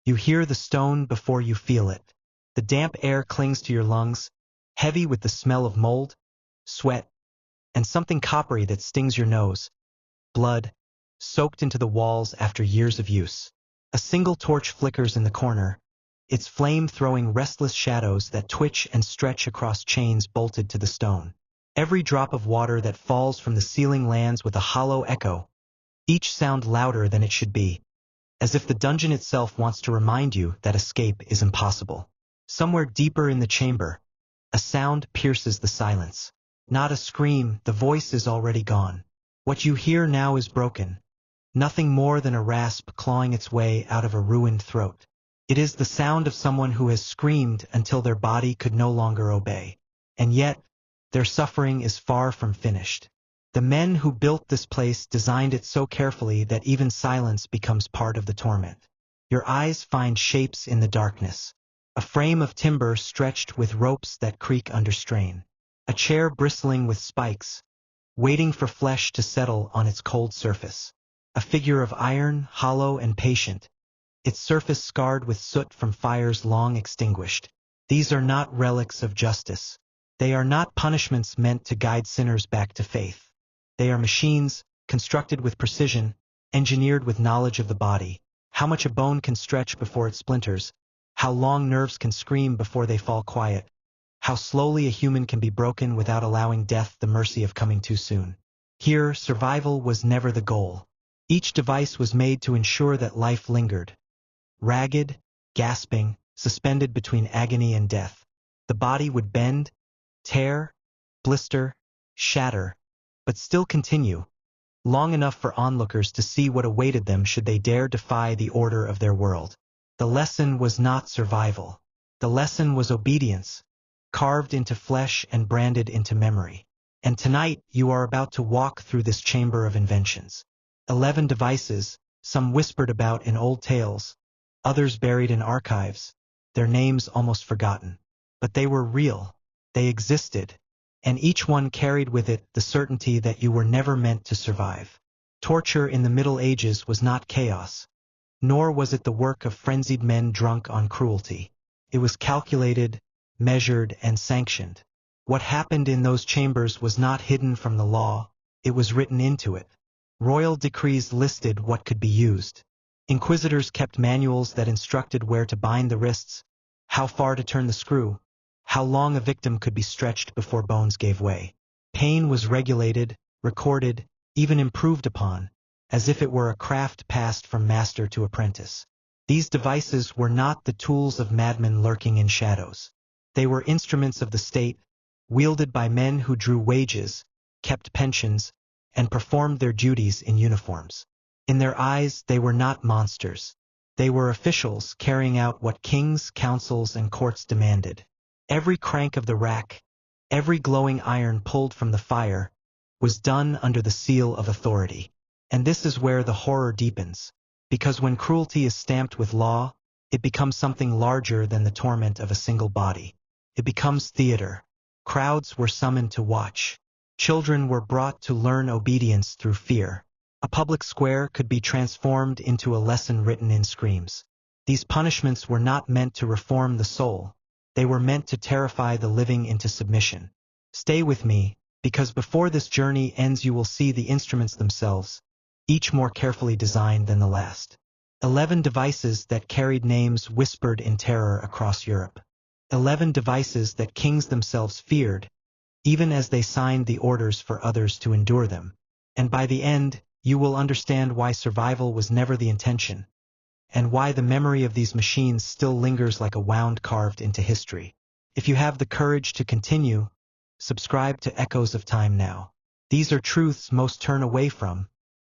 You hear the stone before you feel it. The damp air clings to your lungs, heavy with the smell of mold, sweat, and something coppery that stings your nose. Blood, soaked into the walls after years of use. A single torch flickers in the corner, its flame throwing restless shadows that twitch and stretch across chains bolted to the stone. Every drop of water that falls from the ceiling lands with a hollow echo, each sound louder than it should be, as if the dungeon itself wants to remind you that escape is impossible. Somewhere deeper in the chamber, a sound pierces the silence. Not a scream, the voice is already gone. What you hear now is broken, nothing more than a rasp clawing its way out of a ruined throat. It is the sound of someone who has screamed until their body could no longer obey. And yet, their suffering is far from finished. The men who built this place designed it so carefully that even silence becomes part of the torment. Your eyes find shapes in the darkness. A frame of timber stretched with ropes that creak under strain. A chair bristling with spikes, waiting for flesh to settle on its cold surface. A figure of iron, hollow and patient, its surface scarred with soot from fires long extinguished. These are not relics of justice. They are not punishments meant to guide sinners back to faith. They are machines, constructed with precision, engineered with knowledge of the body, how much a bone can stretch before it splinters, how long nerves can scream before they fall quiet, how slowly a human can be broken without allowing death the mercy of coming too soon. Here, survival was never the goal. Each device was made to ensure that life lingered. Ragged, gasping, suspended between agony and death. The body would bend, tear, blister, shatter, but still continue, long enough for onlookers to see what awaited them should they dare defy the order of their world. The lesson was not survival. The lesson was obedience, carved into flesh and branded into memory. And tonight you are about to walk through this chamber of inventions. 11 devices, some whispered about in old tales, others buried in archives, their names almost forgotten. But they were real, they existed, and each one carried with it the certainty that you were never meant to survive. Torture in the Middle Ages was not chaos, nor was it the work of frenzied men drunk on cruelty. It was calculated, measured, and sanctioned. What happened in those chambers was not hidden from the law, it was written into it. Royal decrees listed what could be used. Inquisitors kept manuals that instructed where to bind the wrists, how far to turn the screw, how long a victim could be stretched before bones gave way. Pain was regulated, recorded, even improved upon, as if it were a craft passed from master to apprentice. These devices were not the tools of madmen lurking in shadows. They were instruments of the state, wielded by men who drew wages, kept pensions, and performed their duties in uniforms. In their eyes, they were not monsters. They were officials carrying out what kings, councils, and courts demanded. Every crank of the rack, every glowing iron pulled from the fire, was done under the seal of authority. And this is where the horror deepens, because when cruelty is stamped with law, it becomes something larger than the torment of a single body. It becomes theater. Crowds were summoned to watch. Children were brought to learn obedience through fear. A public square could be transformed into a lesson written in screams. These punishments were not meant to reform the soul. They were meant to terrify the living into submission. Stay with me, because before this journey ends you will see the instruments themselves, each more carefully designed than the last. 11 devices that carried names whispered in terror across Europe. 11 devices that kings themselves feared, even as they signed the orders for others to endure them. And by the end, you will understand why survival was never the intention, and why the memory of these machines still lingers like a wound carved into history. If you have the courage to continue, subscribe to Echoes of Time now. These are truths most turn away from,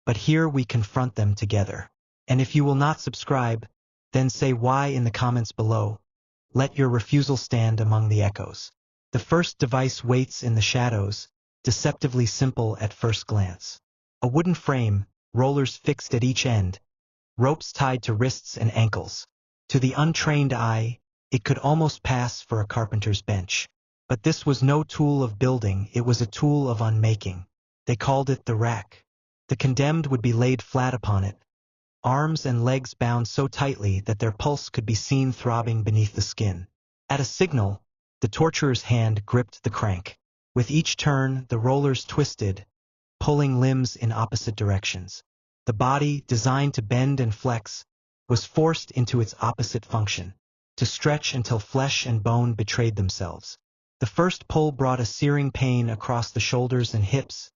but here we confront them together. And if you will not subscribe, then say why in the comments below. Let your refusal stand among the echoes. The first device waits in the shadows, deceptively simple at first glance. A wooden frame, rollers fixed at each end, ropes tied to wrists and ankles. To the untrained eye, it could almost pass for a carpenter's bench. But this was no tool of building, it was a tool of unmaking. They called it the rack. The condemned would be laid flat upon it, arms and legs bound so tightly that their pulse could be seen throbbing beneath the skin. At a signal, the torturer's hand gripped the crank. With each turn, the rollers twisted, pulling limbs in opposite directions. The body, designed to bend and flex, was forced into its opposite function, to stretch until flesh and bone betrayed themselves. The first pull brought a searing pain across the shoulders and hips,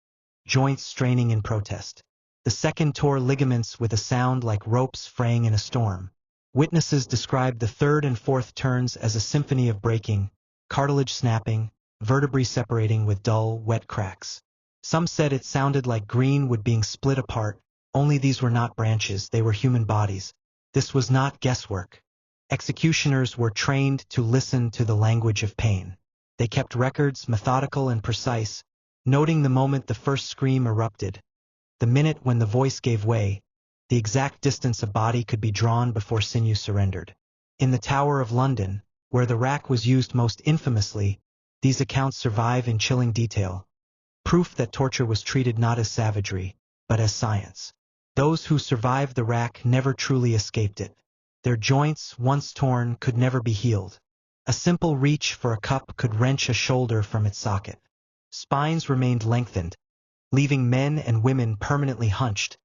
joints straining in protest. The second tore ligaments with a sound like ropes fraying in a storm. Witnesses described the third and fourth turns as a symphony of breaking, cartilage snapping, vertebrae separating with dull, wet cracks. Some said it sounded like green wood being split apart, only these were not branches, they were human bodies. This was not guesswork. Executioners were trained to listen to the language of pain. They kept records, methodical and precise, noting the moment the first scream erupted, the minute when the voice gave way, the exact distance a body could be drawn before sinew surrendered. In the Tower of London, where the rack was used most infamously, these accounts survive in chilling detail, proof that torture was treated not as savagery, but as science. Those who survived the rack never truly escaped it. Their joints, once torn, could never be healed. A simple reach for a cup could wrench a shoulder from its socket. Spines remained lengthened, leaving men and women permanently hunched,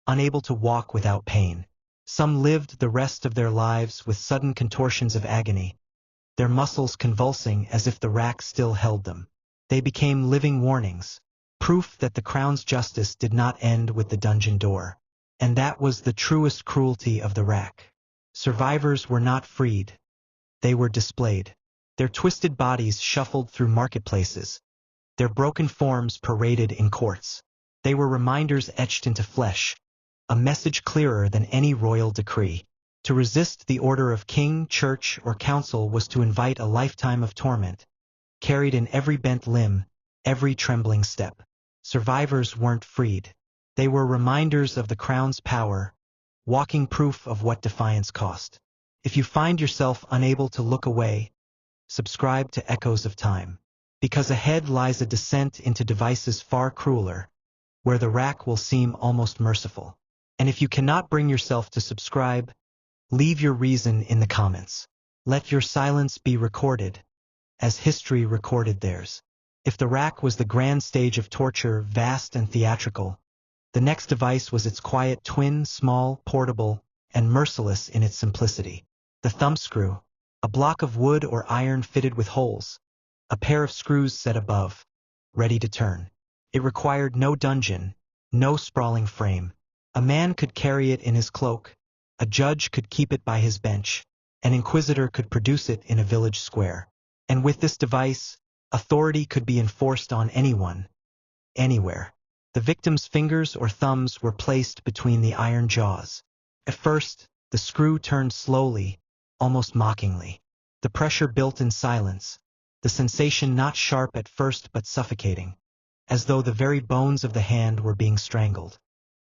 unable to walk without pain. Some lived the rest of their lives with sudden contortions of agony, their muscles convulsing as if the rack still held them. They became living warnings, proof that the Crown's justice did not end with the dungeon door. And that was the truest cruelty of the rack. Survivors were not freed. They were displayed. Their twisted bodies shuffled through marketplaces, their broken forms paraded in courts. They were reminders etched into flesh, a message clearer than any royal decree. To resist the order of king, church, or council was to invite a lifetime of torment, carried in every bent limb, every trembling step. Survivors weren't freed. They were reminders of the Crown's power, walking proof of what defiance cost. If you find yourself unable to look away, subscribe to Echoes of Time. Because ahead lies a descent into devices far crueler, where the rack will seem almost merciful. And if you cannot bring yourself to subscribe, leave your reason in the comments. Let your silence be recorded, as history recorded theirs. If the rack was the grand stage of torture, vast and theatrical, the next device was its quiet twin, small, portable, and merciless in its simplicity. The thumbscrew, a block of wood or iron fitted with holes, a pair of screws set above, ready to turn. It required no dungeon, no sprawling frame. A man could carry it in his cloak, a judge could keep it by his bench, an inquisitor could produce it in a village square. And with this device, authority could be enforced on anyone, anywhere. The victim's fingers or thumbs were placed between the iron jaws. At first, the screw turned slowly, almost mockingly. The pressure built in silence, the sensation not sharp at first but suffocating, as though the very bones of the hand were being strangled.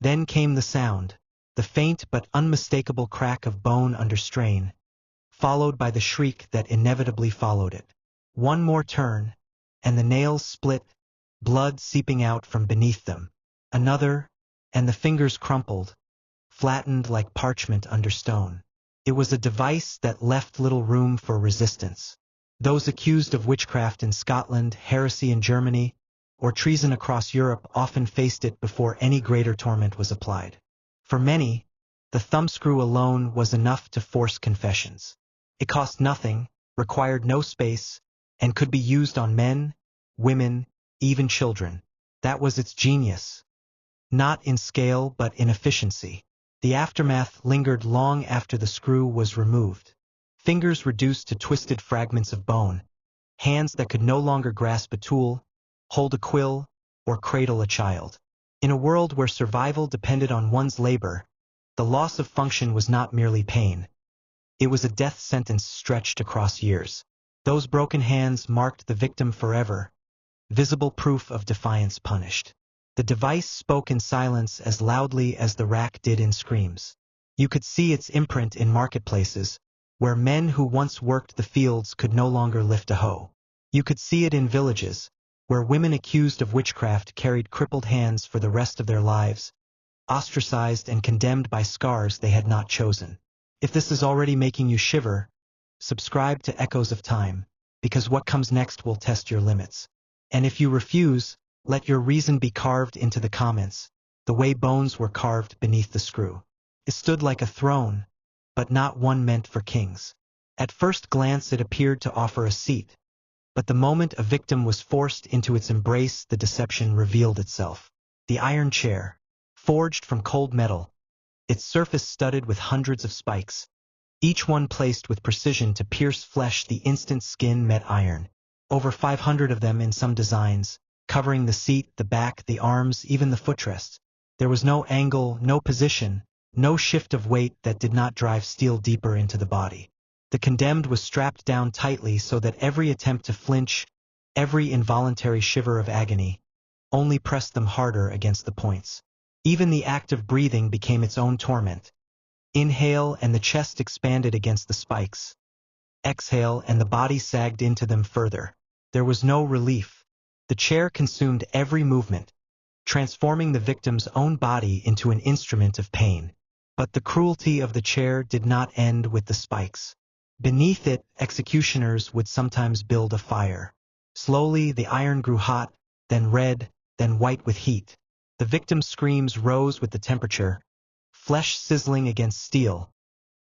Then came the sound, the faint but unmistakable crack of bone under strain, followed by the shriek that inevitably followed it. One more turn, and the nails split, blood seeping out from beneath them. Another, and the fingers crumpled, flattened like parchment under stone. It was a device that left little room for resistance. Those accused of witchcraft in Scotland, heresy in Germany, or treason across Europe often faced it before any greater torment was applied. For many, the thumbscrew alone was enough to force confessions. It cost nothing, required no space, and could be used on men, women, even children. That was its genius. Not in scale but in efficiency. The aftermath lingered long after the screw was removed. Fingers reduced to twisted fragments of bone, hands that could no longer grasp a tool, hold a quill, or cradle a child. In a world where survival depended on one's labor, the loss of function was not merely pain. It was a death sentence stretched across years. Those broken hands marked the victim forever, visible proof of defiance punished. The device spoke in silence as loudly as the rack did in screams. You could see its imprint in marketplaces, where men who once worked the fields could no longer lift a hoe. You could see it in villages, where women accused of witchcraft carried crippled hands for the rest of their lives, ostracized and condemned by scars they had not chosen. If this is already making you shiver, subscribe to Echoes of Time, because what comes next will test your limits. And if you refuse, let your reason be carved into the comments, the way bones were carved beneath the screw. It stood like a throne, but not one meant for kings. At first glance it appeared to offer a seat, but the moment a victim was forced into its embrace, the deception revealed itself. The iron chair, forged from cold metal, its surface studded with hundreds of spikes, each one placed with precision to pierce flesh the instant skin met iron. Over 500 of them in some designs, covering the seat, the back, the arms, even the footrest. There was no angle, no position, no shift of weight that did not drive steel deeper into the body. The condemned was strapped down tightly so that every attempt to flinch, every involuntary shiver of agony, only pressed them harder against the points. Even the act of breathing became its own torment. Inhale and the chest expanded against the spikes. Exhale and the body sagged into them further. There was no relief. The chair consumed every movement, transforming the victim's own body into an instrument of pain. But the cruelty of the chair did not end with the spikes. Beneath it, executioners would sometimes build a fire. Slowly, the iron grew hot, then red, then white with heat. The victim's screams rose with the temperature, flesh sizzling against steel,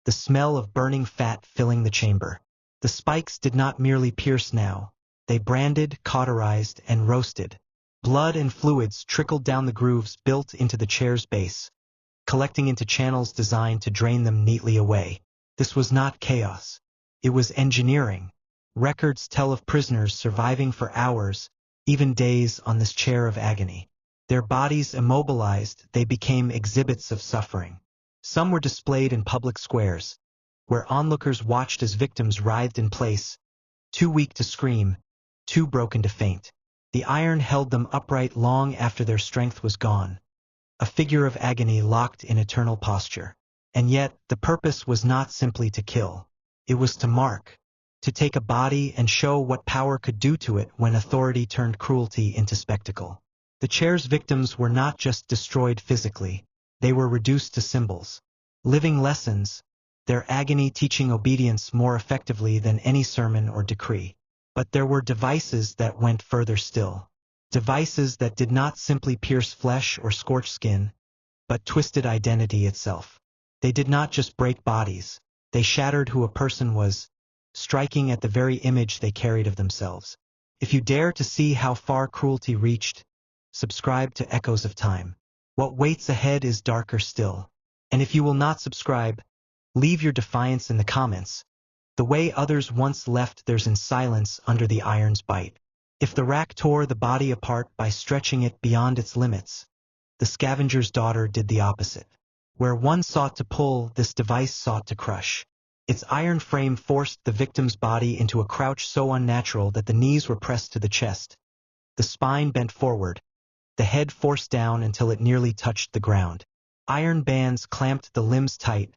the smell of burning fat filling the chamber. The spikes did not merely pierce now. They branded, cauterized, and roasted. Blood and fluids trickled down the grooves built into the chair's base, collecting into channels designed to drain them neatly away. This was not chaos. It was engineering. Records tell of prisoners surviving for hours, even days, on this chair of agony. Their bodies immobilized, they became exhibits of suffering. Some were displayed in public squares, where onlookers watched as victims writhed in place, too weak to scream, too broken to faint. The iron held them upright long after their strength was gone, a figure of agony locked in eternal posture. And yet, the purpose was not simply to kill. It was to mark, to take a body and show what power could do to it when authority turned cruelty into spectacle. The chair's victims were not just destroyed physically, they were reduced to symbols, living lessons, their agony teaching obedience more effectively than any sermon or decree. But there were devices that went further still. Devices that did not simply pierce flesh or scorch skin, but twisted identity itself. They did not just break bodies, they shattered who a person was, striking at the very image they carried of themselves. If you dare to see how far cruelty reached, subscribe to Echoes of Time. What waits ahead is darker still. And if you will not subscribe, leave your defiance in the comments, the way others once left theirs in silence under the iron's bite. If the rack tore the body apart by stretching it beyond its limits, the scavenger's daughter did the opposite. Where one sought to pull, this device sought to crush. Its iron frame forced the victim's body into a crouch so unnatural that the knees were pressed to the chest, the spine bent forward, the head forced down until it nearly touched the ground. Iron bands clamped the limbs tight,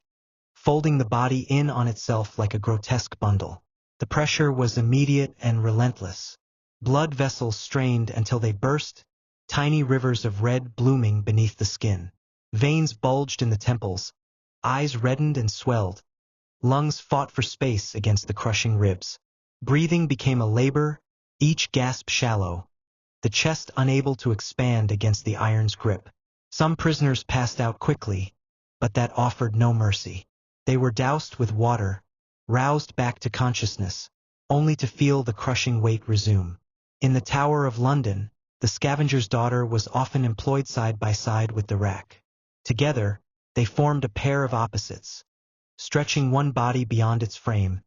folding the body in on itself like a grotesque bundle. The pressure was immediate and relentless. Blood vessels strained until they burst, tiny rivers of red blooming beneath the skin. Veins bulged in the temples, eyes reddened and swelled, lungs fought for space against the crushing ribs. Breathing became a labor, each gasp shallow, the chest unable to expand against the iron's grip. Some prisoners passed out quickly, but that offered no mercy. They were doused with water, roused back to consciousness, only to feel the crushing weight resume. In the Tower of London, the scavenger's daughter was often employed side by side with the rack. Together, they formed a pair of opposites, stretching one body beyond its frame,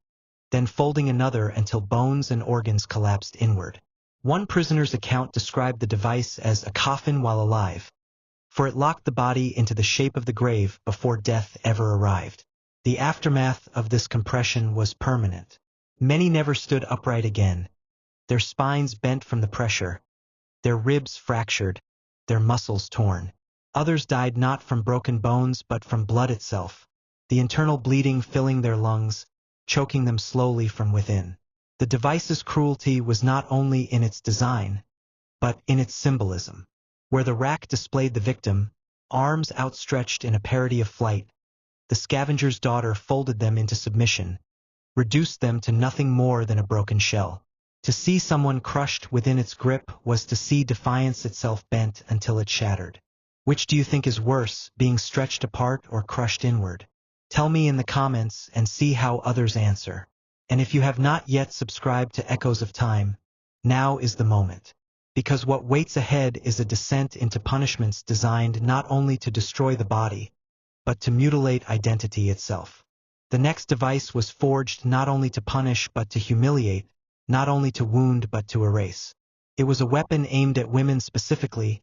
then folding another until bones and organs collapsed inward. One prisoner's account described the device as a coffin while alive, for it locked the body into the shape of the grave before death ever arrived. The aftermath of this compression was permanent. Many never stood upright again, their spines bent from the pressure, their ribs fractured, their muscles torn. Others died not from broken bones but from blood itself, the internal bleeding filling their lungs, choking them slowly from within. The device's cruelty was not only in its design, but in its symbolism. Where the rack displayed the victim, Arms outstretched in a parody of flight, the scavenger's daughter folded them into submission, reduced them to nothing more than a broken shell. To see someone crushed within its grip was to see defiance itself bent until it shattered. Which do you think is worse, being stretched apart or crushed inward? Tell me in the comments and see how others answer. And if you have not yet subscribed to Echoes of Time, now is the moment. Because what waits ahead is a descent into punishments designed not only to destroy the body, but to mutilate identity itself. The next device was forged not only to punish but to humiliate, not only to wound but to erase. It was a weapon aimed at women specifically,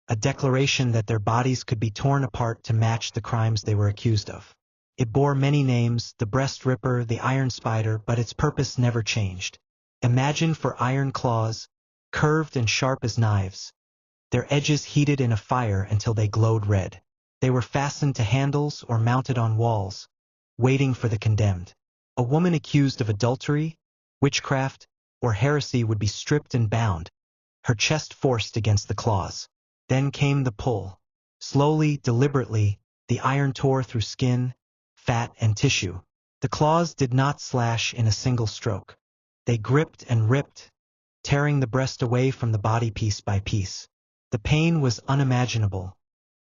a declaration that their bodies could be torn apart to match the crimes they were accused of. It bore many names, the breast ripper, the iron spider, but its purpose never changed. Imagine for iron claws, curved and sharp as knives, their edges heated in a fire until they glowed red. They were fastened to handles or mounted on walls, waiting for the condemned. A woman accused of adultery, witchcraft, or heresy would be stripped and bound, her chest forced against the claws. Then came the pull. Slowly, deliberately, the iron tore through skin, fat, and tissue. The claws did not slash in a single stroke. They gripped and ripped, tearing the breast away from the body piece by piece. The pain was unimaginable.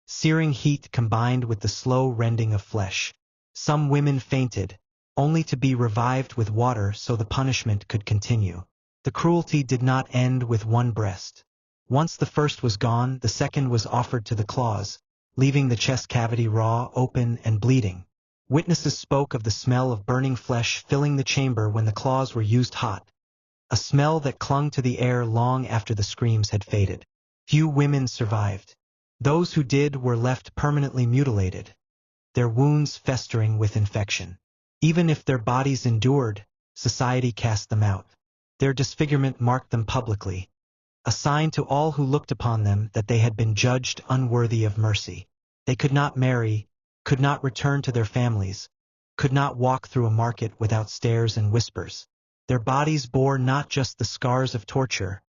Searing heat combined with the slow rending of flesh. Some women fainted, only to be revived with water so the punishment could continue. The cruelty did not end with one breast. Once the first was gone, the second was offered to the claws, leaving the chest cavity raw, open, and bleeding. Witnesses spoke of the smell of burning flesh filling the chamber when the claws were used hot, a smell that clung to the air long after the screams had faded. Few women survived. Those who did were left permanently mutilated, their wounds festering with infection. Even if their bodies endured, society cast them out. Their disfigurement marked them publicly, a sign to all who looked upon them that they had been judged unworthy of mercy. They could not marry, could not return to their families, could not walk through a market without stares and whispers. Their bodies bore not just the scars of torture,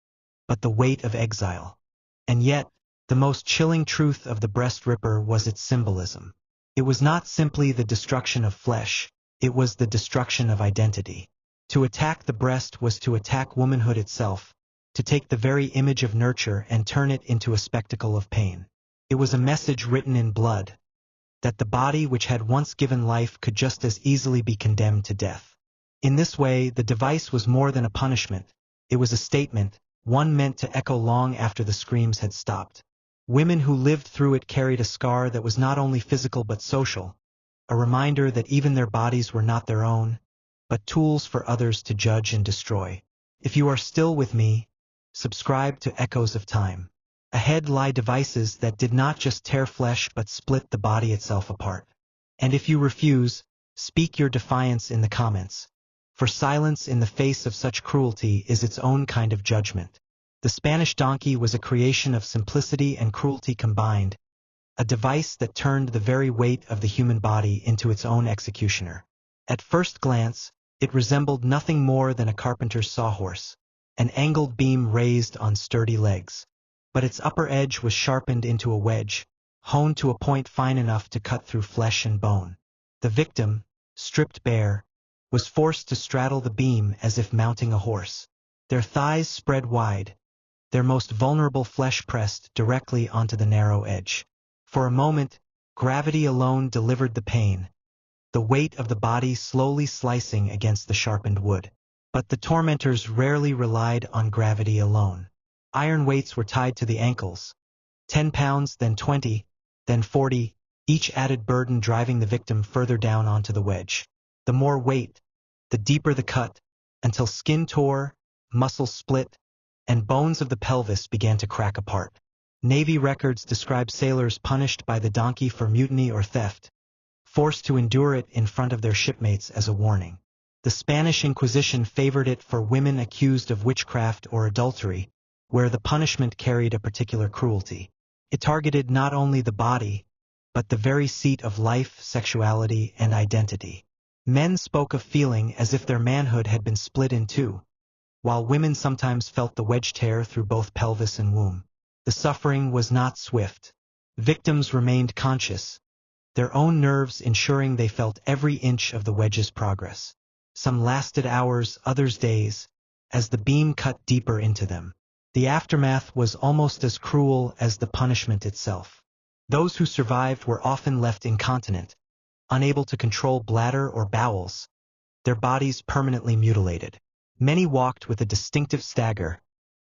but the weight of exile. And yet, the most chilling truth of the breast ripper was its symbolism. It was not simply the destruction of flesh, it was the destruction of identity. To attack the breast was to attack womanhood itself, to take the very image of nurture and turn it into a spectacle of pain. It was a message written in blood, that the body which had once given life could just as easily be condemned to death. In this way, the device was more than a punishment. It was a statement, one meant to echo long after the screams had stopped. Women who lived through it carried a scar that was not only physical but social, a reminder that even their bodies were not their own, but tools for others to judge and destroy. If you are still with me, subscribe to Echoes of Time. Ahead lie devices that did not just tear flesh but split the body itself apart. And if you refuse, speak your defiance in the comments. For silence in the face of such cruelty is its own kind of judgment. The Spanish donkey was a creation of simplicity and cruelty combined, a device that turned the very weight of the human body into its own executioner. At first glance, it resembled nothing more than a carpenter's sawhorse, an angled beam raised on sturdy legs. But its upper edge was sharpened into a wedge, honed to a point fine enough to cut through flesh and bone. The victim, stripped bare, was forced to straddle the beam as if mounting a horse. Their thighs spread wide, their most vulnerable flesh pressed directly onto the narrow edge. For a moment, gravity alone delivered the pain, the weight of the body slowly slicing against the sharpened wood. But the tormentors rarely relied on gravity alone. Iron weights were tied to the ankles, 10 pounds, then 20, then 40, each added burden driving the victim further down onto the wedge. The more weight, the deeper the cut, until skin tore, muscles split, and bones of the pelvis began to crack apart. Navy records describe sailors punished by the donkey for mutiny or theft, forced to endure it in front of their shipmates as a warning. The Spanish Inquisition favored it for women accused of witchcraft or adultery, where the punishment carried a particular cruelty. It targeted not only the body, but the very seat of life, sexuality, and identity. Men spoke of feeling as if their manhood had been split in two, while women sometimes felt the wedge tear through both pelvis and womb. The suffering was not swift. Victims remained conscious, their own nerves ensuring they felt every inch of the wedge's progress. Some lasted hours, others days, as the beam cut deeper into them. The aftermath was almost as cruel as the punishment itself. Those who survived were often left incontinent, unable to control bladder or bowels, their bodies permanently mutilated. Many walked with a distinctive stagger,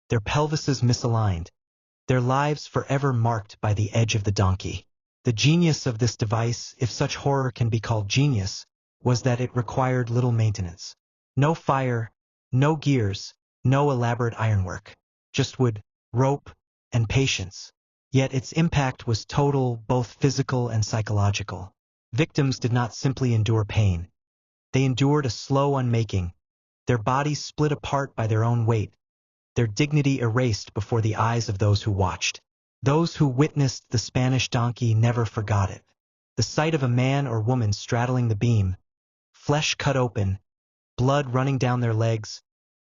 their pelvises misaligned, their lives forever marked by the edge of the donkey. The genius of this device, if such horror can be called genius, was that it required little maintenance. No fire, no gears, no elaborate ironwork. Just wood, rope, and patience. Yet its impact was total, both physical and psychological. Victims did not simply endure pain. They endured a slow unmaking, their bodies split apart by their own weight, their dignity erased before the eyes of those who watched. Those who witnessed the Spanish donkey never forgot it. The sight of a man or woman straddling the beam, flesh cut open, blood running down their legs,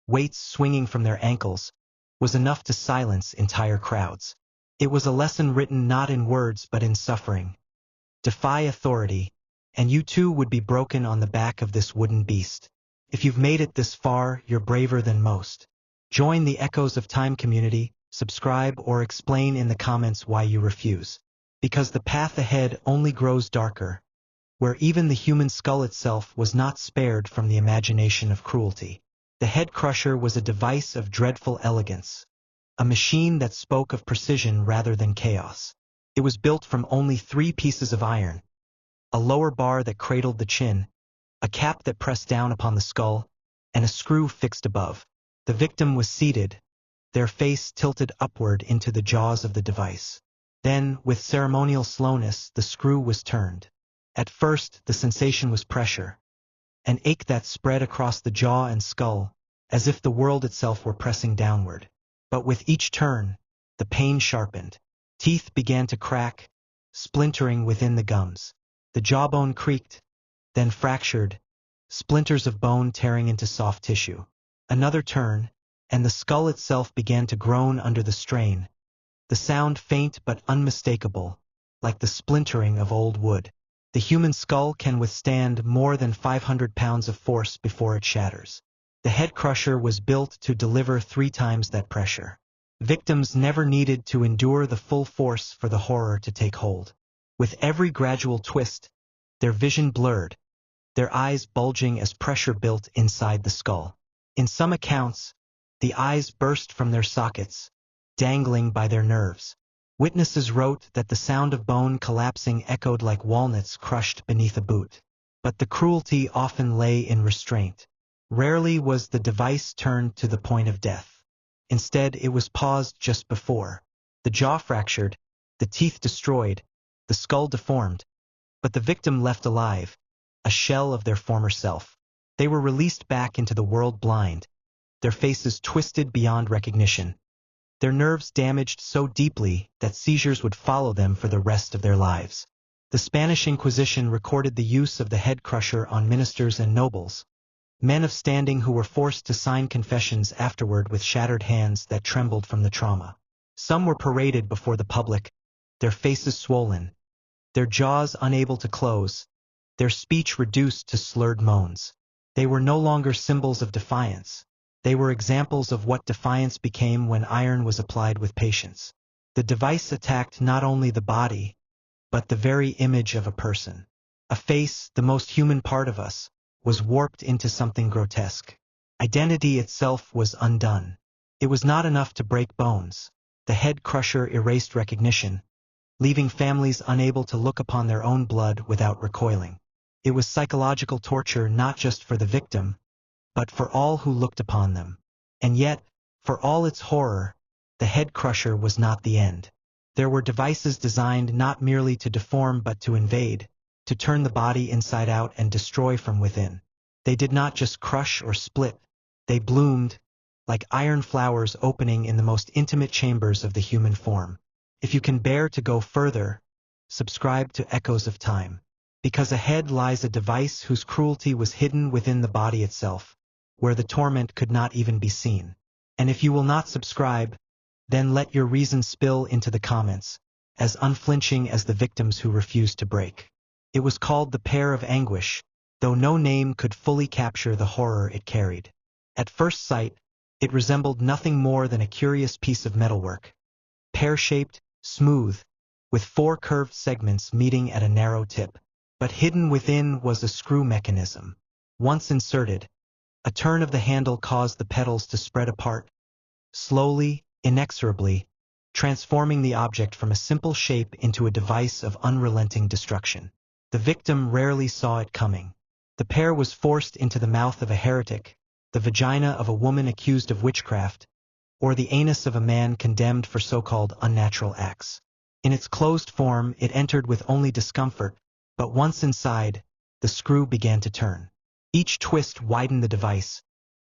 weights swinging from their ankles, was enough to silence entire crowds. It was a lesson written not in words but in suffering. Defy authority, and you too would be broken on the back of this wooden beast. If you've made it this far, you're braver than most. Join the Echoes of Time community, subscribe or explain in the comments why you refuse. Because the path ahead only grows darker, where even the human skull itself was not spared from the imagination of cruelty. The head crusher was a device of dreadful elegance, a machine that spoke of precision rather than chaos. It was built from only 3 pieces of iron, a lower bar that cradled the chin, a cap that pressed down upon the skull, and a screw fixed above. The victim was seated, their face tilted upward into the jaws of the device. Then, with ceremonial slowness, the screw was turned. At first, the sensation was pressure, an ache that spread across the jaw and skull, as if the world itself were pressing downward. But with each turn, the pain sharpened. Teeth began to crack, splintering within the gums. The jawbone creaked, then fractured, splinters of bone tearing into soft tissue. Another turn, and the skull itself began to groan under the strain, the sound faint but unmistakable, like the splintering of old wood. The human skull can withstand more than 500 pounds of force before it shatters. The head crusher was built to deliver 3 times that pressure. Victims never needed to endure the full force for the horror to take hold. With every gradual twist, their vision blurred, their eyes bulging as pressure built inside the skull. In some accounts, the eyes burst from their sockets, dangling by their nerves. Witnesses wrote that the sound of bone collapsing echoed like walnuts crushed beneath a boot. But the cruelty often lay in restraint. Rarely was the device turned to the point of death. Instead, it was paused just before. The jaw fractured, the teeth destroyed, the skull deformed, but the victim left alive, a shell of their former self. They were released back into the world blind, their faces twisted beyond recognition, their nerves damaged so deeply that seizures would follow them for the rest of their lives. The Spanish Inquisition recorded the use of the head crusher on ministers and nobles, men of standing who were forced to sign confessions afterward with shattered hands that trembled from the trauma. Some were paraded before the public, their faces swollen, their jaws unable to close, their speech reduced to slurred moans. They were no longer symbols of defiance. They were examples of what defiance became when iron was applied with patience. The device attacked not only the body, but the very image of a person. A face, the most human part of us, was warped into something grotesque. Identity itself was undone. It was not enough to break bones. The head crusher erased recognition, leaving families unable to look upon their own blood without recoiling. It was psychological torture not just for the victim, but for all who looked upon them. And yet, for all its horror, the head crusher was not the end. There were devices designed not merely to deform but to invade, to turn the body inside out and destroy from within. They did not just crush or split, they bloomed, like iron flowers opening in the most intimate chambers of the human form. If you can bear to go further, subscribe to Echoes of Time. Because ahead lies a device whose cruelty was hidden within the body itself, where the torment could not even be seen. And if you will not subscribe, then let your reason spill into the comments, as unflinching as the victims who refused to break. It was called the Pear of Anguish, though no name could fully capture the horror it carried. At first sight, it resembled nothing more than a curious piece of metalwork, pear-shaped, smooth, with 4 curved segments meeting at a narrow tip. But hidden within was a screw mechanism. Once inserted, a turn of the handle caused the petals to spread apart, slowly, inexorably, transforming the object from a simple shape into a device of unrelenting destruction. The victim rarely saw it coming. The pear was forced into the mouth of a heretic, the vagina of a woman accused of witchcraft, or the anus of a man condemned for so-called unnatural acts. In its closed form, it entered with only discomfort, but once inside, the screw began to turn. Each twist widened the device,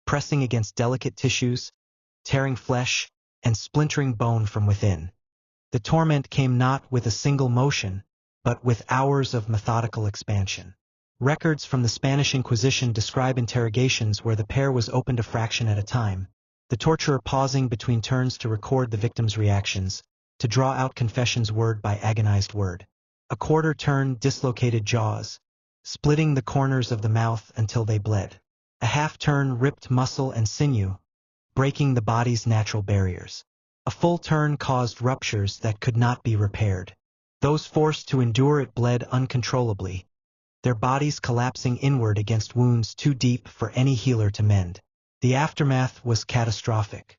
pressing against delicate tissues, tearing flesh, and splintering bone from within. The torment came not with a single motion, but with hours of methodical expansion. Records from the Spanish Inquisition describe interrogations where the pear was opened a fraction at a time, the torturer pausing between turns to record the victim's reactions, to draw out confessions word by agonized word. A quarter turn dislocated jaws, splitting the corners of the mouth until they bled. A half turn ripped muscle and sinew, breaking the body's natural barriers. A full turn caused ruptures that could not be repaired. Those forced to endure it bled uncontrollably, their bodies collapsing inward against wounds too deep for any healer to mend. The aftermath was catastrophic.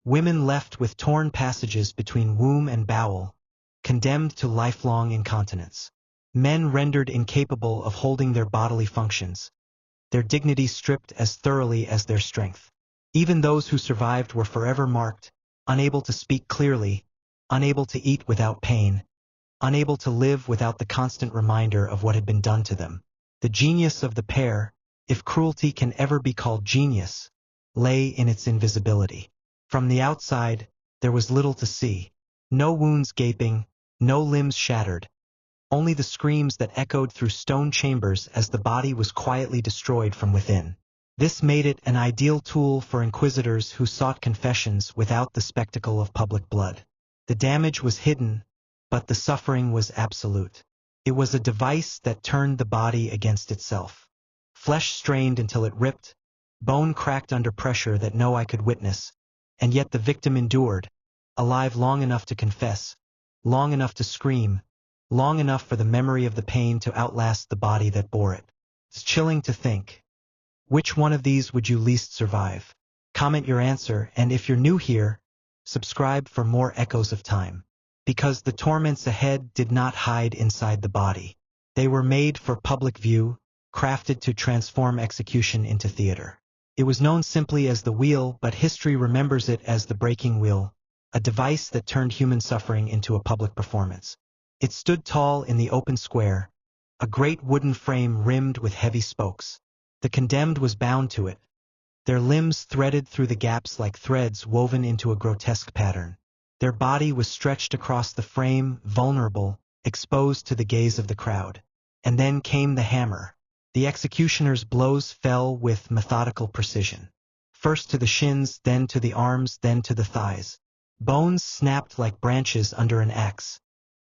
Women left with torn passages between womb and bowel, condemned to lifelong incontinence. Men rendered incapable of holding their bodily functions, their dignity stripped as thoroughly as their strength. Even those who survived were forever marked, unable to speak clearly, unable to eat without pain, unable to live without the constant reminder of what had been done to them. The genius of the pear, if cruelty can ever be called genius, lay in its invisibility. From the outside, there was little to see. No wounds gaping, no limbs shattered, only the screams that echoed through stone chambers as the body was quietly destroyed from within. This made it an ideal tool for inquisitors who sought confessions without the spectacle of public blood. The damage was hidden, but the suffering was absolute. It was a device that turned the body against itself. Flesh strained until it ripped, bone cracked under pressure that no eye could witness, and yet the victim endured, alive long enough to confess, long enough to scream, long enough for the memory of the pain to outlast the body that bore it. It's chilling to think. Which one of these would you least survive? Comment your answer, and if you're new here, subscribe for more echoes of time. Because the torments ahead did not hide inside the body. They were made for public view, crafted to transform execution into theater. It was known simply as the wheel, but history remembers it as the breaking wheel, a device that turned human suffering into a public performance. It stood tall in the open square, a great wooden frame rimmed with heavy spokes. The condemned was bound to it, their limbs threaded through the gaps like threads woven into a grotesque pattern. Their body was stretched across the frame, vulnerable, exposed to the gaze of the crowd. And then came the hammer. The executioner's blows fell with methodical precision. First to the shins, then to the arms, then to the thighs. Bones snapped like branches under an axe,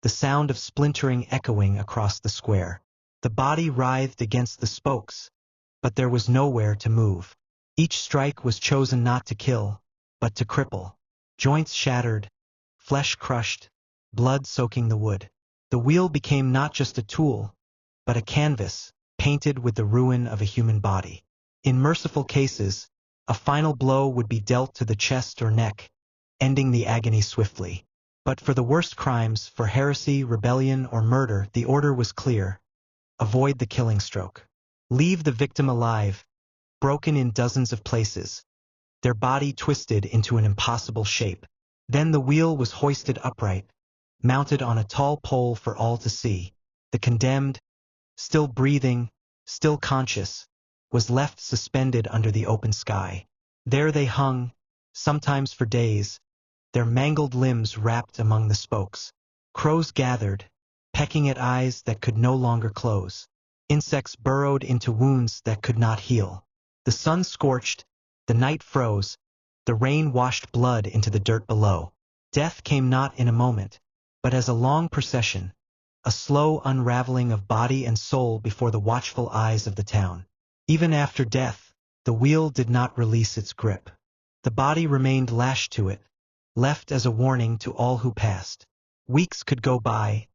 the sound of splintering echoing across the square. The body writhed against the spokes, but there was nowhere to move. Each strike was chosen not to kill, but to cripple. Joints shattered, flesh crushed, blood soaking the wood. The wheel became not just a tool, but a canvas, painted with the ruin of a human body. In merciful cases, a final blow would be dealt to the chest or neck, ending the agony swiftly. But for the worst crimes, for heresy, rebellion, or murder, the order was clear. Avoid the killing stroke. Leave the victim alive, broken in dozens of places, their body twisted into an impossible shape. Then the wheel was hoisted upright, mounted on a tall pole for all to see. The condemned, still breathing, still conscious, was left suspended under the open sky. There they hung, sometimes for days, their mangled limbs wrapped among the spokes. Crows gathered, pecking at eyes that could no longer close. Insects burrowed into wounds that could not heal. The sun scorched, the night froze, the rain washed blood into the dirt below. Death came not in a moment. but as a long procession, a slow unraveling of body and soul before the watchful eyes of the town. Even after death, the wheel did not release its grip. The body remained lashed to it, left as a warning to all who passed. Weeks could go by,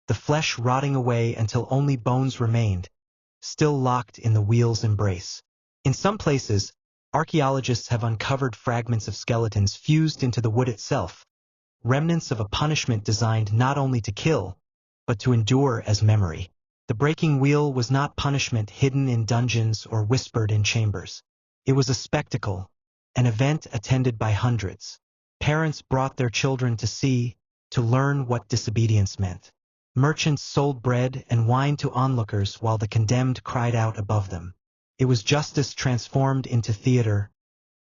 the flesh rotting away until only bones remained, still locked in the wheel's embrace. In some places, archaeologists have uncovered fragments of skeletons fused into the wood itself, remnants of a punishment designed not only to kill, but to endure as memory. The breaking wheel was not punishment hidden in dungeons or whispered in chambers. It was a spectacle, an event attended by hundreds. Parents brought their children to see, to learn what disobedience meant. Merchants sold bread and wine to onlookers while the condemned cried out above them. It was justice transformed into theater,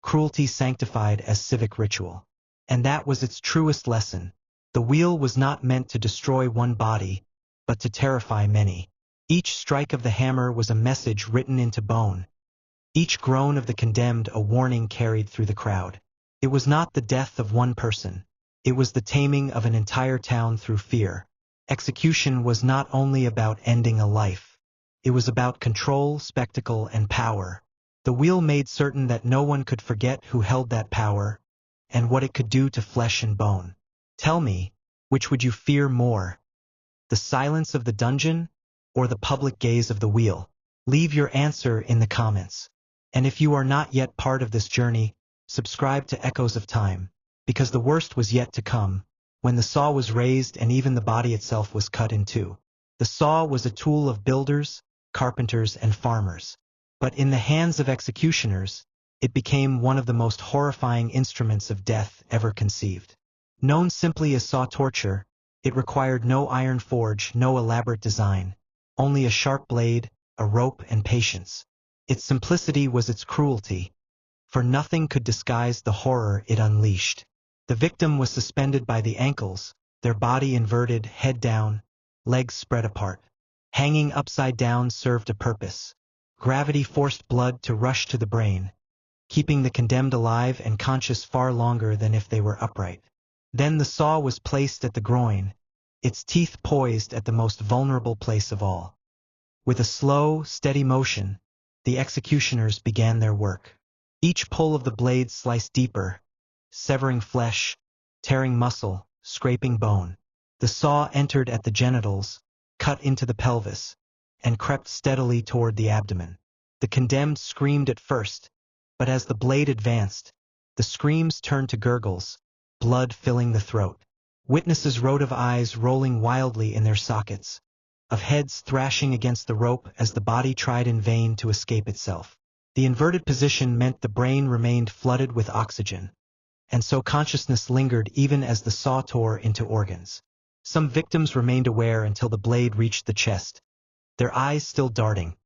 cruelty sanctified as civic ritual. And that was its truest lesson. The wheel was not meant to destroy one body, but to terrify many. Each strike of the hammer was a message written into bone. Each groan of the condemned a warning carried through the crowd. It was not the death of one person. It was the taming of an entire town through fear. Execution was not only about ending a life. It was about control, spectacle, and power. The wheel made certain that no one could forget who held that power, and what it could do to flesh and bone. Tell me, which would you fear more? The silence of the dungeon, or the public gaze of the wheel? Leave your answer in the comments. And if you are not yet part of this journey, subscribe to Echoes of Time, because the worst was yet to come, when the saw was raised and even the body itself was cut in two. The saw was a tool of builders, carpenters, and farmers. But in the hands of executioners, it became one of the most horrifying instruments of death ever conceived. Known simply as saw torture, it required no iron forge, no elaborate design, only a sharp blade, a rope, and patience. Its simplicity was its cruelty, for nothing could disguise the horror it unleashed. The victim was suspended by the ankles, their body inverted, head down, legs spread apart. Hanging upside down served a purpose. Gravity forced blood to rush to the brain, keeping the condemned alive and conscious far longer than if they were upright. Then the saw was placed at the groin, its teeth poised at the most vulnerable place of all. With a slow, steady motion, the executioners began their work. Each pull of the blade sliced deeper, severing flesh, tearing muscle, scraping bone. The saw entered at the genitals, cut into the pelvis, and crept steadily toward the abdomen. The condemned screamed at first, but as the blade advanced, the screams turned to gurgles, blood filling the throat. Witnesses wrote of eyes rolling wildly in their sockets, of heads thrashing against the rope as the body tried in vain to escape itself. The inverted position meant the brain remained flooded with oxygen, and so consciousness lingered even as the saw tore into organs. Some victims remained aware until the blade reached the chest, their eyes still darting,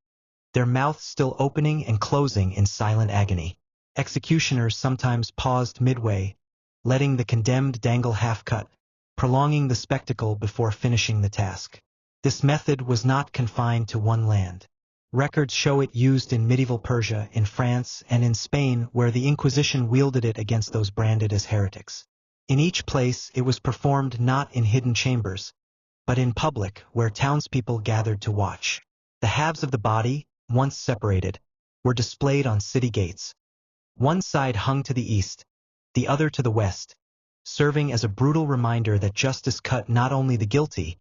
their mouths still opening and closing in silent agony. Executioners sometimes paused midway, letting the condemned dangle half-cut, prolonging the spectacle before finishing the task. This method was not confined to one land. Records show it used in medieval Persia, in France, and in Spain, where the Inquisition wielded it against those branded as heretics. In each place, it was performed not in hidden chambers, but in public, where townspeople gathered to watch. The halves of the body, once separated, were displayed on city gates. One side hung to the east, the other to the west, serving as a brutal reminder that justice cut not only the guilty,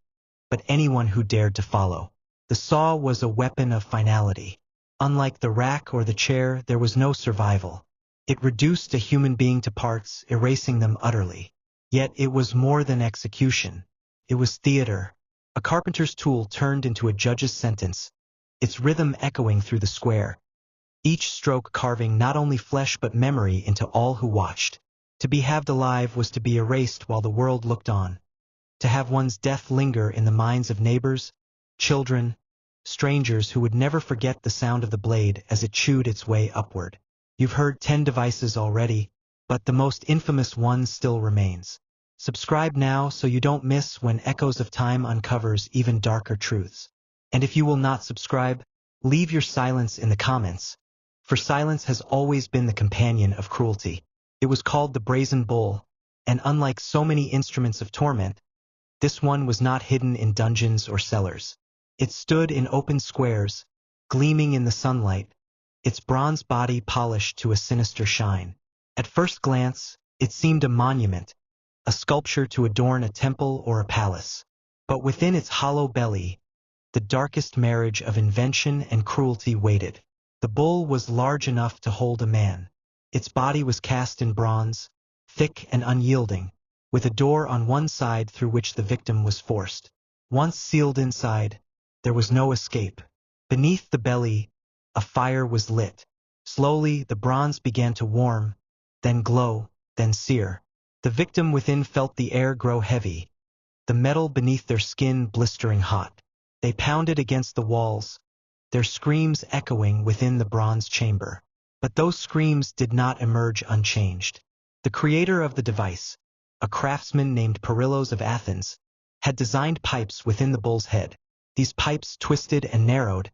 but anyone who dared to follow. The saw was a weapon of finality. Unlike the rack or the chair, there was no survival. It reduced a human being to parts, erasing them utterly. Yet it was more than execution. It was theater, a carpenter's tool turned into a judge's sentence, its rhythm echoing through the square, each stroke carving not only flesh but memory into all who watched. To be halved alive was to be erased while the world looked on, to have one's death linger in the minds of neighbors, children, strangers who would never forget the sound of the blade as it chewed its way upward. You've heard 10 devices already, but the most infamous one still remains. Subscribe now so you don't miss when Echoes of Time uncovers even darker truths. And if you will not subscribe, leave your silence in the comments, for silence has always been the companion of cruelty. It was called the Brazen Bull, and unlike so many instruments of torment, This one was not hidden in dungeons or cellars. It stood in open squares, gleaming in the sunlight, its bronze body polished to a sinister shine. At first glance, it seemed a monument, a sculpture to adorn a temple or a palace. But within its hollow belly, the darkest marriage of invention and cruelty waited. The bull was large enough to hold a man. Its body was cast in bronze, thick and unyielding, with a door on one side through which the victim was forced. Once sealed inside, there was no escape. Beneath the belly, a fire was lit. Slowly, the bronze began to warm, then glow, then sear. The victim within felt the air grow heavy, the metal beneath their skin blistering hot. They pounded against the walls, their screams echoing within the bronze chamber. But those screams did not emerge unchanged. The creator of the device, a craftsman named Perillos of Athens, had designed pipes within the bull's head. These pipes twisted and narrowed,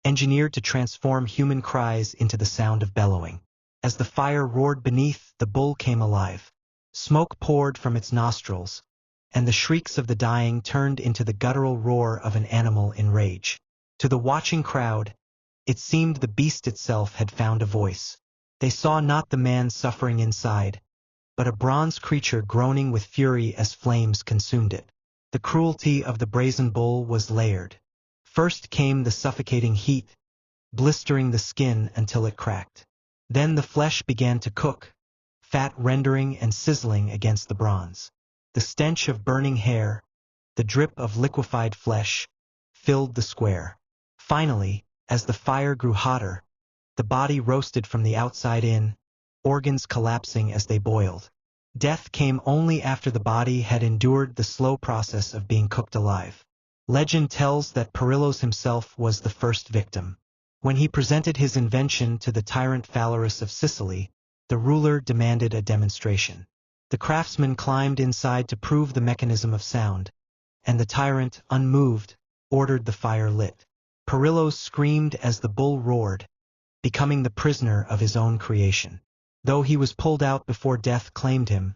engineered to transform human cries into the sound of bellowing. As the fire roared beneath, the bull came alive. Smoke poured from its nostrils, and the shrieks of the dying turned into the guttural roar of an animal in rage. To the watching crowd, it seemed the beast itself had found a voice. They saw not the man suffering inside, but a bronze creature groaning with fury as flames consumed it. The cruelty of the brazen bull was layered. First came the suffocating heat, blistering the skin until it cracked. Then the flesh began to cook, fat rendering and sizzling against the bronze. The stench of burning hair, the drip of liquefied flesh, filled the square. Finally, as the fire grew hotter, the body roasted from the outside in, organs collapsing as they boiled. Death came only after the body had endured the slow process of being cooked alive. Legend tells that Perillos himself was the first victim. When he presented his invention to the tyrant Phalaris of Sicily, the ruler demanded a demonstration. The craftsman climbed inside to prove the mechanism of sound, and the tyrant, unmoved, ordered the fire lit. Perillos screamed as the bull roared, becoming the prisoner of his own creation. Though he was pulled out before death claimed him,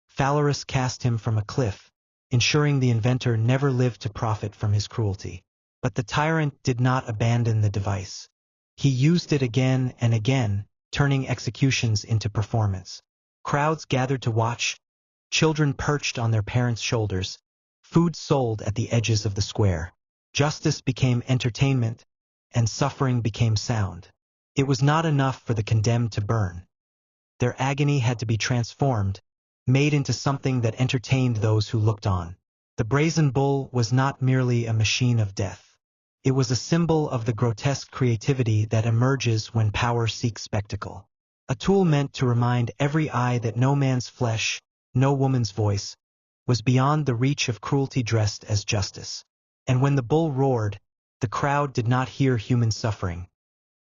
Phalaris cast him from a cliff, ensuring the inventor never lived to profit from his cruelty. But the tyrant did not abandon the device. He used it again and again, turning executions into performance. Crowds gathered to watch, children perched on their parents' shoulders, food sold at the edges of the square. Justice became entertainment, and suffering became sound. It was not enough for the condemned to burn. Their agony had to be transformed, made into something that entertained those who looked on. The brazen bull was not merely a machine of death. It was a symbol of the grotesque creativity that emerges when power seeks spectacle. A tool meant to remind every eye that no man's flesh, no woman's voice, was beyond the reach of cruelty dressed as justice. And when the bull roared, the crowd did not hear human suffering.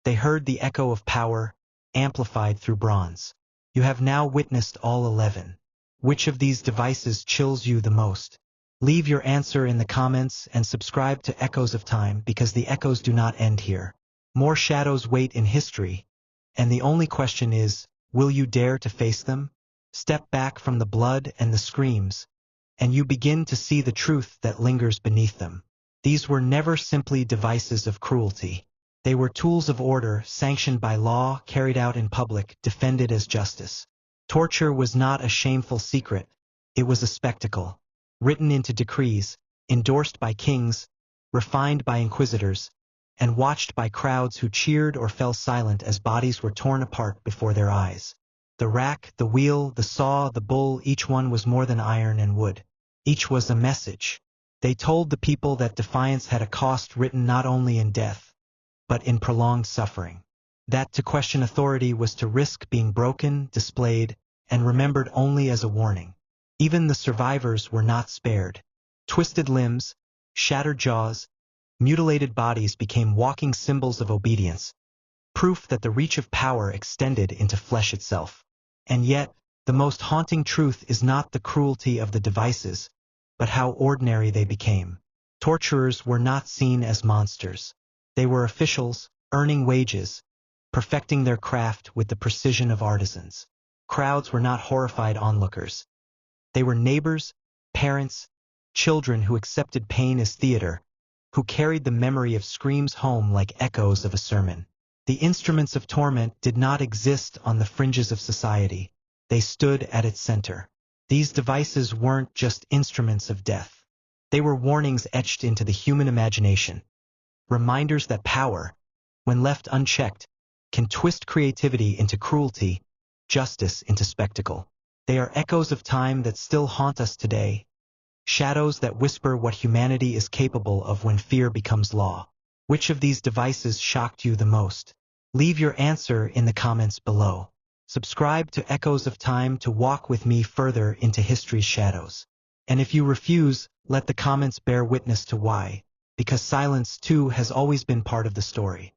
They heard the echo of power, amplified through bronze. You have now witnessed all 11. Which of these devices chills you the most? Leave your answer in the comments and subscribe to Echoes of Time, because the echoes do not end here. More shadows wait in history, and the only question is, will you dare to face them? Step back from the blood and the screams, and you begin to see the truth that lingers beneath them. These were never simply devices of cruelty. They were tools of order, sanctioned by law, carried out in public, defended as justice. Torture was not a shameful secret. It was a spectacle, written into decrees, endorsed by kings, refined by inquisitors, and watched by crowds who cheered or fell silent as bodies were torn apart before their eyes. The rack, the wheel, the saw, the bull, each one was more than iron and wood. Each was a message. They told the people that defiance had a cost, written not only in death, but in prolonged suffering. That to question authority was to risk being broken, displayed, and remembered only as a warning. Even the survivors were not spared. Twisted limbs, shattered jaws, mutilated bodies became walking symbols of obedience, proof that the reach of power extended into flesh itself. And yet, the most haunting truth is not the cruelty of the devices, but how ordinary they became. Torturers were not seen as monsters. They were officials, earning wages, perfecting their craft with the precision of artisans. Crowds were not horrified onlookers. They were neighbors, parents, children who accepted pain as theater, who carried the memory of screams home like echoes of a sermon. The instruments of torment did not exist on the fringes of society. They stood at its center. These devices weren't just instruments of death. They were warnings etched into the human imagination, reminders that power, when left unchecked, can twist creativity into cruelty, justice into spectacle. They are echoes of time that still haunt us today, shadows that whisper what humanity is capable of when fear becomes law. Which of these devices shocked you the most? Leave your answer in the comments below. Subscribe to Echoes of Time to walk with me further into history's shadows. And if you refuse, let the comments bear witness to why, because silence too has always been part of the story.